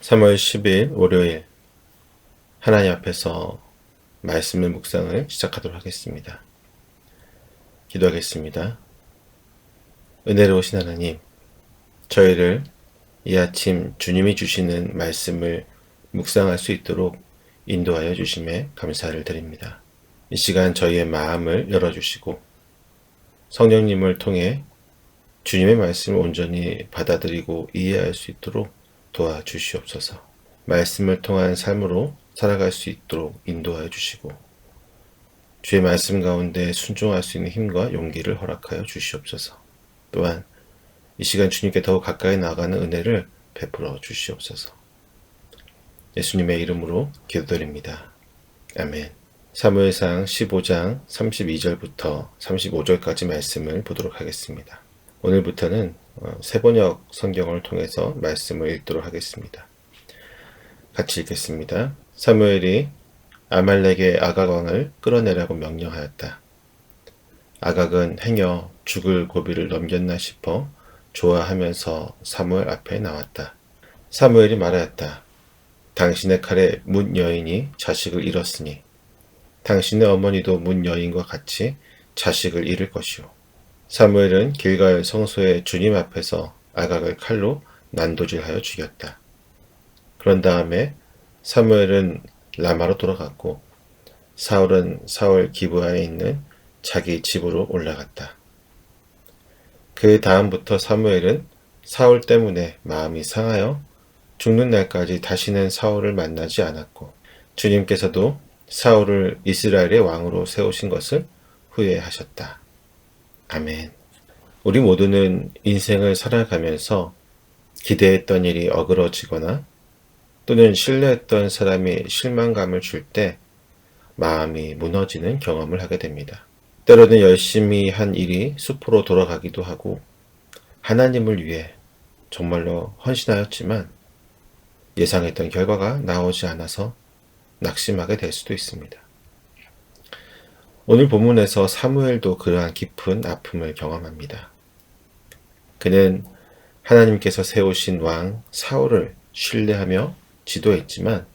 3월 10일 월요일 하나님 앞에서 말씀의 묵상을 시작하도록 하겠습니다. 기도하겠습니다. 은혜로우신 하나님, 저희를 이 아침 주님이 주시는 말씀을 묵상할 수 있도록 인도하여 주심에 감사를 드립니다. 이 시간 저희의 마음을 열어주시고 성령님을 통해 주님의 말씀을 온전히 받아들이고 이해할 수 있도록 도와주시옵소서. 말씀을 통한 삶으로 살아갈 수 있도록 인도하여 주시고 주의 말씀 가운데 순종할 수 있는 힘과 용기를 허락하여 주시옵소서. 또한 이 시간 주님께 더욱 가까이 나아가는 은혜를 베풀어 주시옵소서. 예수님의 이름으로 기도드립니다. 아멘. 사무엘상 15장 32절부터 35절까지 말씀을 보도록 하겠습니다. 오늘부터는 세번역 성경을 통해서 말씀을 읽도록 하겠습니다. 같이 읽겠습니다. 사무엘이 아말렉의 아각 왕을 끌어내라고 명령하였다. 아각은 행여 죽을 고비를 넘겼나 싶어 좋아하면서 사무엘 앞에 나왔다. 사무엘이 말하였다. 당신의 칼에 문 여인이 자식을 잃었으니 당신의 어머니도 문 여인과 같이 자식을 잃을 것이오. 사무엘은 길갈 성소의 주님 앞에서 아각을 칼로 난도질하여 죽였다. 그런 다음에 사무엘은 라마로 돌아갔고 사울은 사울 기브아에 있는 자기 집으로 올라갔다. 그 다음부터 사무엘은 사울 때문에 마음이 상하여 죽는 날까지 다시는 사울을 만나지 않았고 주님께서도 사울을 이스라엘의 왕으로 세우신 것을 후회하셨다. 아멘. 우리 모두는 인생을 살아가면서 기대했던 일이 어그러지거나 또는 신뢰했던 사람이 실망감을 줄 때 마음이 무너지는 경험을 하게 됩니다. 때로는 열심히 한 일이 수포로 돌아가기도 하고 하나님을 위해 정말로 헌신하였지만 예상했던 결과가 나오지 않아서 낙심하게 될 수도 있습니다. 오늘 본문에서 사무엘도 그러한 깊은 아픔을 경험합니다. 그는 하나님께서 세우신 왕 사울을 신뢰하며 지도했지만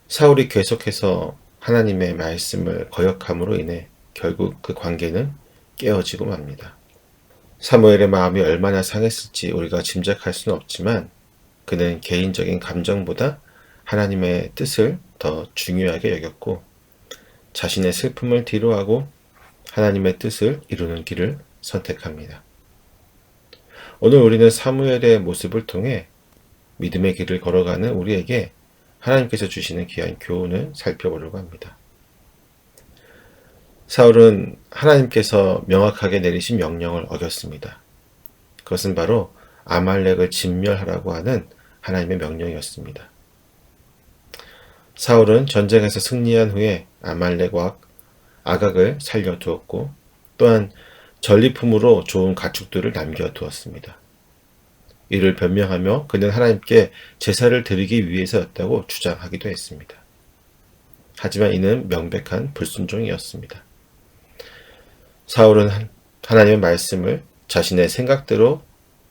사울이 계속해서 하나님의 말씀을 거역함으로 인해 결국 그 관계는 깨어지고 맙니다. 사무엘의 마음이 얼마나 상했을지 우리가 짐작할 수는 없지만 그는 개인적인 감정보다 하나님의 뜻을 더 중요하게 여겼고 자신의 슬픔을 뒤로하고 하나님의 뜻을 이루는 길을 선택합니다. 오늘 우리는 사무엘의 모습을 통해 믿음의 길을 걸어가는 우리에게 하나님께서 주시는 귀한 교훈을 살펴보려고 합니다. 사울은 하나님께서 명확하게 내리신 명령을 어겼습니다. 그것은 바로 아말렉을 진멸하라고 하는 하나님의 명령이었습니다. 사울은 전쟁에서 승리한 후에 아말렉과 아각을 살려두었고 또한 전리품으로 좋은 가축들을 남겨두었습니다. 이를 변명하며 그는 하나님께 제사를 드리기 위해서였다고 주장하기도 했습니다. 하지만 이는 명백한 불순종이었습니다. 사울은 하나님의 말씀을 자신의 생각대로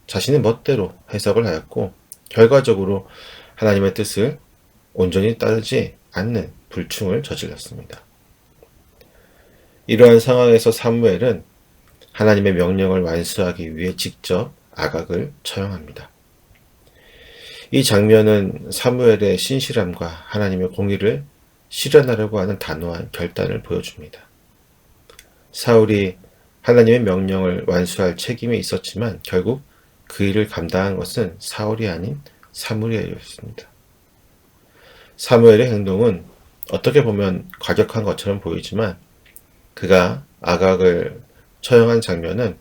자신의 멋대로 해석을 하였고 결과적으로 하나님의 뜻을 온전히 따르지 않는 불충을 저질렀습니다. 이러한 상황에서 사무엘은 하나님의 명령을 완수하기 위해 직접 아각을 처형합니다. 이 장면은 사무엘의 신실함과 하나님의 공의를 실현하려고 하는 단호한 결단을 보여줍니다. 사울이 하나님의 명령을 완수할 책임이 있었지만 결국 그 일을 감당한 것은 사울이 아닌 사무엘이었습니다. 사무엘의 행동은 어떻게 보면 과격한 것처럼 보이지만 그가 아각을 처형한 장면은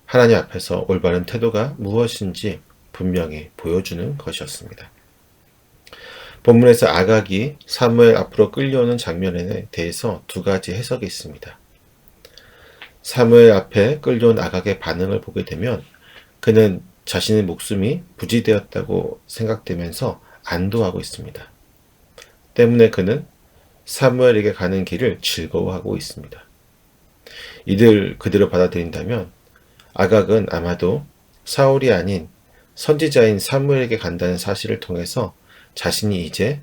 하나님 앞에서 올바른 태도가 무엇인지 분명히 보여주는 것이었습니다. 본문에서 아각이 사무엘 앞으로 끌려오는 장면에 대해서 두 가지 해석이 있습니다. 사무엘 앞에 끌려온 아각의 반응을 보게 되면 그는 자신의 목숨이 부지되었다고 생각되면서 안도하고 있습니다. 때문에 그는 사무엘에게 가는 길을 즐거워하고 있습니다. 이들 그대로 받아들인다면 아각은 아마도 사울이 아닌 선지자인 사무엘에게 간다는 사실을 통해서 자신이 이제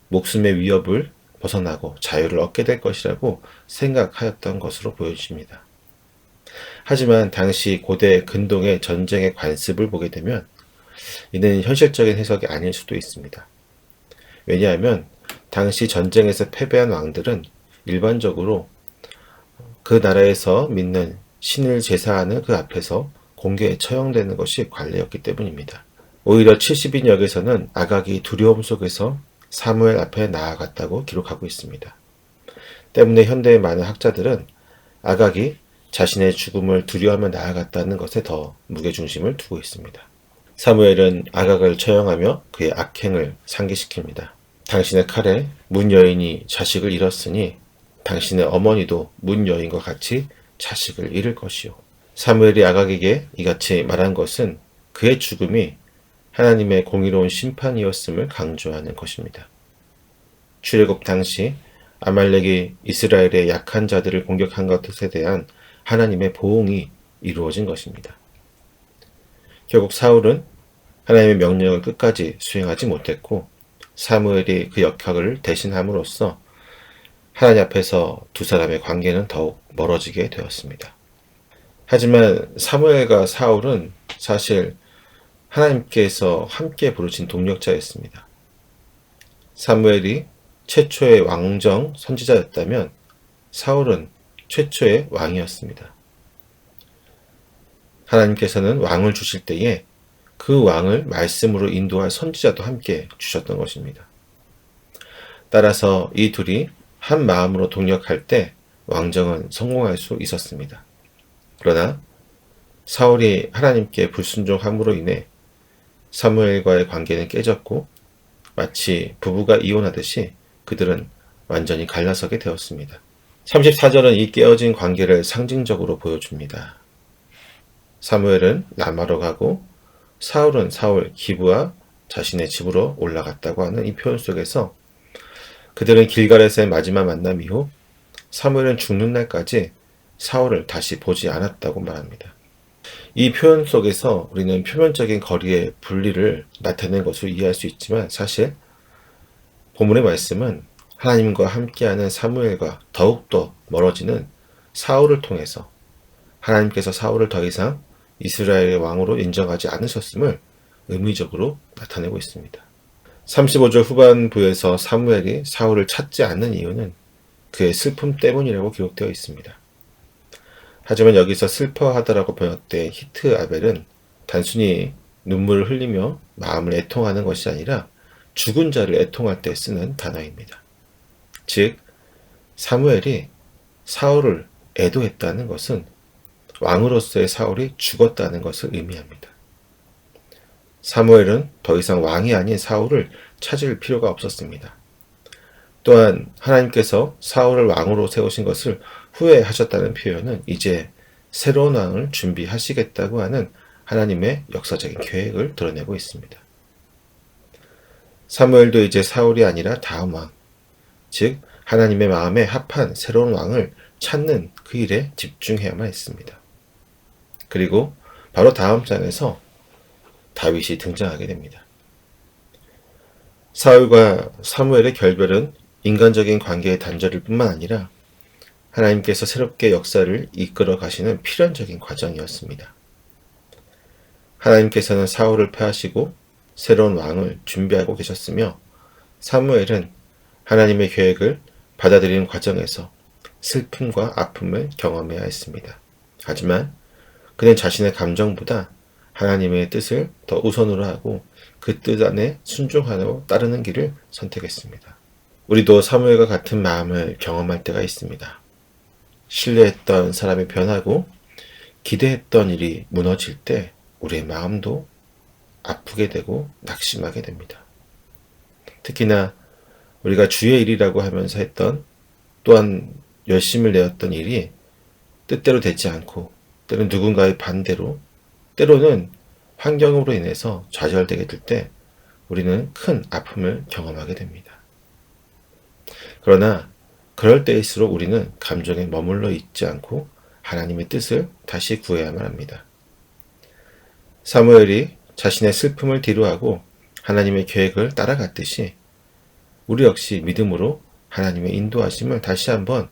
목숨의 위협을 벗어나고 자유를 얻게 될 것이라고 생각하였던 것으로 보여집니다. 하지만 당시 고대 근동의 전쟁의 관습을 보게 되면 이는 현실적인 해석이 아닐 수도 있습니다. 왜냐하면 당시 전쟁에서 패배한 왕들은 일반적으로 그 나라에서 믿는 신을 제사하는 그 앞에서 공개에 처형되는 것이 관례였기 때문입니다. 오히려 70인 역에서는 아각이 두려움 속에서 사무엘 앞에 나아갔다고 기록하고 있습니다. 때문에 현대의 많은 학자들은 아각이 자신의 죽음을 두려워하며 나아갔다는 것에 더 무게중심을 두고 있습니다. 사무엘은 아각을 처형하며 그의 악행을 상기시킵니다. 당신의 칼에 문 여인이 자식을 잃었으니 당신의 어머니도 문 여인과 같이 자식을 잃을 것이요. 사무엘이 아각에게 이같이 말한 것은 그의 죽음이 하나님의 공의로운 심판이었음을 강조하는 것입니다. 출애굽 당시 아말렉이 이스라엘의 약한 자들을 공격한 것에 대한 하나님의 보응이 이루어진 것입니다. 결국 사울은 하나님의 명령을 끝까지 수행하지 못했고 사무엘이 그 역할을 대신함으로써 하나님 앞에서 두 사람의 관계는 더욱 멀어지게 되었습니다. 하지만 사무엘과 사울은 사실 하나님께서 함께 부르신 동력자였습니다. 사무엘이 최초의 왕정 선지자였다면 사울은 최초의 왕이었습니다. 하나님께서는 왕을 주실 때에 그 왕을 말씀으로 인도할 선지자도 함께 주셨던 것입니다. 따라서 이 둘이 한 마음으로 동력할 때 왕정은 성공할 수 있었습니다. 그러나 사울이 하나님께 불순종함으로 인해 사무엘과의 관계는 깨졌고 마치 부부가 이혼하듯이 그들은 완전히 갈라서게 되었습니다. 34절은 이 깨어진 관계를 상징적으로 보여줍니다. 사무엘은 라마로 가고 사울은 사울 기브와 자신의 집으로 올라갔다고 하는 이 표현 속에서 그들은 길갈에서의 마지막 만남 이후 사무엘은 죽는 날까지 사울을 다시 보지 않았다고 말합니다. 이 표현 속에서 우리는 표면적인 거리의 분리를 나타낸 것으로 이해할 수 있지만 사실 본문의 말씀은 하나님과 함께하는 사무엘과 더욱더 멀어지는 사울을 통해서 하나님께서 사울을 더 이상 이스라엘의 왕으로 인정하지 않으셨음을 의미적으로 나타내고 있습니다. 35절 후반부에서 사무엘이 사울을 찾지 않는 이유는 그의 슬픔 때문이라고 기록되어 있습니다. 하지만 여기서 슬퍼하다라고 번역된 히트 아벨은 단순히 눈물을 흘리며 마음을 애통하는 것이 아니라 죽은 자를 애통할 때 쓰는 단어입니다. 즉 사무엘이 사울을 애도했다는 것은 왕으로서의 사울이 죽었다는 것을 의미합니다. 사무엘은 더 이상 왕이 아닌 사울을 찾을 필요가 없었습니다. 또한 하나님께서 사울을 왕으로 세우신 것을 후회하셨다는 표현은 이제 새로운 왕을 준비하시겠다고 하는 하나님의 역사적인 계획을 드러내고 있습니다. 사무엘도 이제 사울이 아니라 다음 왕, 즉 하나님의 마음에 합한 새로운 왕을 찾는 그 일에 집중해야만 했습니다. 그리고 바로 다음 장에서 다윗이 등장하게 됩니다. 사울과 사무엘의 결별은 인간적인 관계의 단절일 뿐만 아니라 하나님께서 새롭게 역사를 이끌어 가시는 필연적인 과정이었습니다. 하나님께서는 사울을 패하시고 새로운 왕을 준비하고 계셨으며 사무엘은 하나님의 계획을 받아들이는 과정에서 슬픔과 아픔을 경험해야 했습니다. 하지만 그는 자신의 감정보다 하나님의 뜻을 더 우선으로 하고 그 뜻 안에 순종하고 따르는 길을 선택했습니다. 우리도 사무엘과 같은 마음을 경험할 때가 있습니다. 신뢰했던 사람이 변하고 기대했던 일이 무너질 때 우리의 마음도 아프게 되고 낙심하게 됩니다. 특히나 우리가 주의 일이라고 하면서 했던 또한 열심을 내었던 일이 뜻대로 되지 않고 때로는 누군가의 반대로 때로는 환경으로 인해서 좌절되게 될 때 우리는 큰 아픔을 경험하게 됩니다. 그러나 그럴 때일수록 우리는 감정에 머물러 있지 않고 하나님의 뜻을 다시 구해야만 합니다. 사무엘이 자신의 슬픔을 뒤로하고 하나님의 계획을 따라갔듯이 우리 역시 믿음으로 하나님의 인도하심을 다시 한번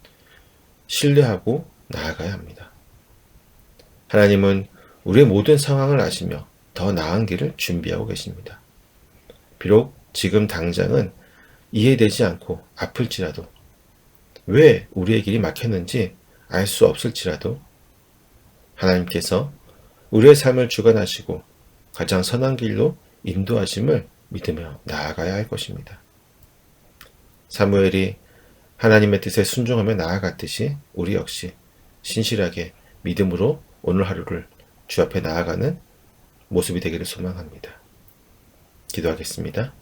신뢰하고 나아가야 합니다. 하나님은 우리의 모든 상황을 아시며 더 나은 길을 준비하고 계십니다. 비록 지금 당장은 이해되지 않고 아플지라도, 왜 우리의 길이 막혔는지 알 수 없을지라도 하나님께서 우리의 삶을 주관하시고 가장 선한 길로 인도하심을 믿으며 나아가야 할 것입니다. 사무엘이 하나님의 뜻에 순종하며 나아갔듯이 우리 역시 신실하게 믿음으로 오늘 하루를 주 앞에 나아가는 모습이 되기를 소망합니다. 기도하겠습니다.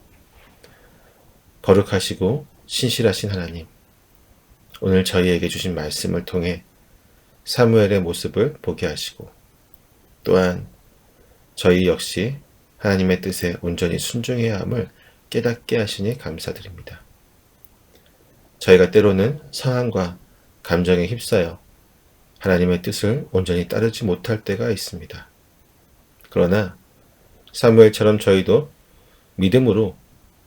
거룩하시고 신실하신 하나님, 오늘 저희에게 주신 말씀을 통해 사무엘의 모습을 보게 하시고 또한 저희 역시 하나님의 뜻에 온전히 순종해야 함을 깨닫게 하시니 감사드립니다. 저희가 때로는 상황과 감정에 휩싸여 하나님의 뜻을 온전히 따르지 못할 때가 있습니다. 그러나 사무엘처럼 저희도 믿음으로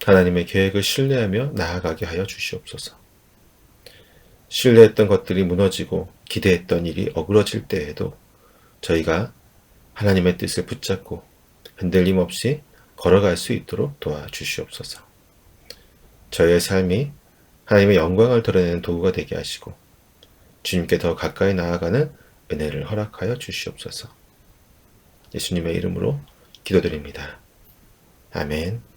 하나님의 계획을 신뢰하며 나아가게 하여 주시옵소서. 신뢰했던 것들이 무너지고 기대했던 일이 어그러질 때에도 저희가 하나님의 뜻을 붙잡고 흔들림 없이 걸어갈 수 있도록 도와주시옵소서. 저희의 삶이 하나님의 영광을 드러내는 도구가 되게 하시고 주님께 더 가까이 나아가는 은혜를 허락하여 주시옵소서. 예수님의 이름으로 기도드립니다. 아멘.